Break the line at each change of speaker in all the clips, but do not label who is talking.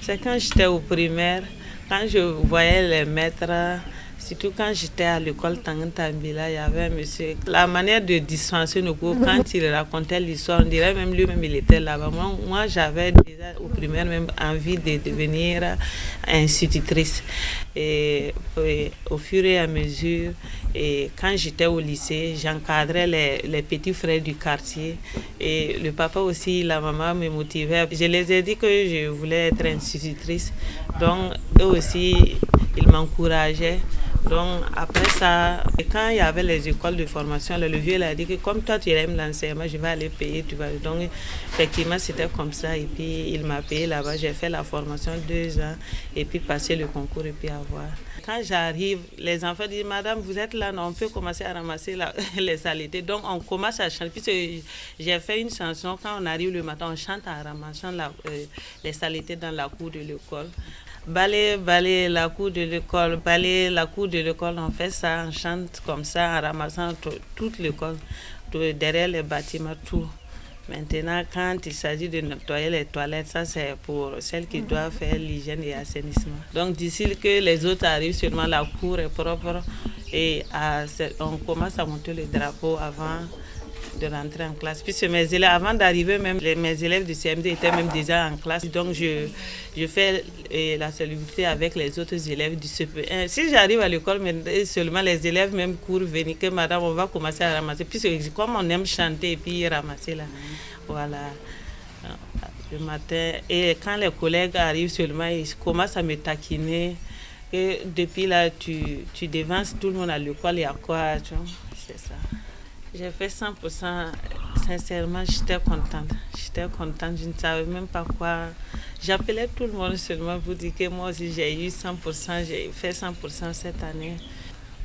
C'est quand j'étais au primaire, quand je voyais les maîtres, surtout quand j'étais à l'école Tangentambila, il y avait un monsieur. La manière de dispenser nos cours, quand il racontait l'histoire, on dirait même lui-même il était là-bas. Moi j'avais déjà au primaire même envie de devenir institutrice. Et au fur et à mesure, et quand j'étais au lycée, j'encadrais les petits frères du quartier. Et le papa aussi, la maman me motivait. Je les ai dit que je voulais être institutrice. Donc eux aussi, ils m'encourageaient. Donc après ça, quand il y avait les écoles de formation, le vieux a dit que comme toi tu aimes l'enseignement, je vais aller payer, tu vas. Donc effectivement c'était comme ça et puis il m'a payé là-bas. J'ai fait la formation 2 ans et puis passer le concours et puis avoir. Quand j'arrive, les enfants disent Madame, vous êtes là, non, on peut commencer à ramasser les saletés. Donc on commence à chanter. Puisque j'ai fait une chanson, quand on arrive le matin, on chante en ramassant les saletés dans la cour de l'école. Balayer la cour de l'école, balayer la cour de l'école, on fait ça, on chante comme ça en ramassant toute l'école, derrière les bâtiments, tout. Maintenant, quand il s'agit de nettoyer les toilettes, ça c'est pour celles qui doivent faire l'hygiène et l'assainissement. Donc d'ici que les autres arrivent, seulement la cour est propre et on commence à monter le drapeau avant de rentrer en classe. Puisque mes élèves, avant d'arriver, même mes élèves du CM2 étaient même déjà en classe. Donc je fais la salubrité avec les autres élèves du CP1. Si j'arrive à l'école, mais seulement les élèves même courent venir que madame, on va commencer à ramasser. Puisque comme on aime chanter et puis ramasser là, voilà. Le matin. Et quand les collègues arrivent seulement, ils commencent à me taquiner. Et depuis là, tu devances tout le monde à l'école et à quoi, tu vois, c'est ça. J'ai fait 100%, sincèrement, j'étais contente. J'étais contente, je ne savais même pas quoi. J'appelais tout le monde seulement pour dire que moi aussi j'ai eu 100%, j'ai fait 100% cette année.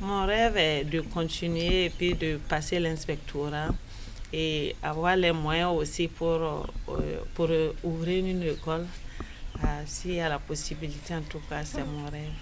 Mon rêve est de continuer et puis de passer l'inspectorat et avoir les moyens aussi pour ouvrir une école. S'il y a la possibilité, en tout cas, c'est mon rêve.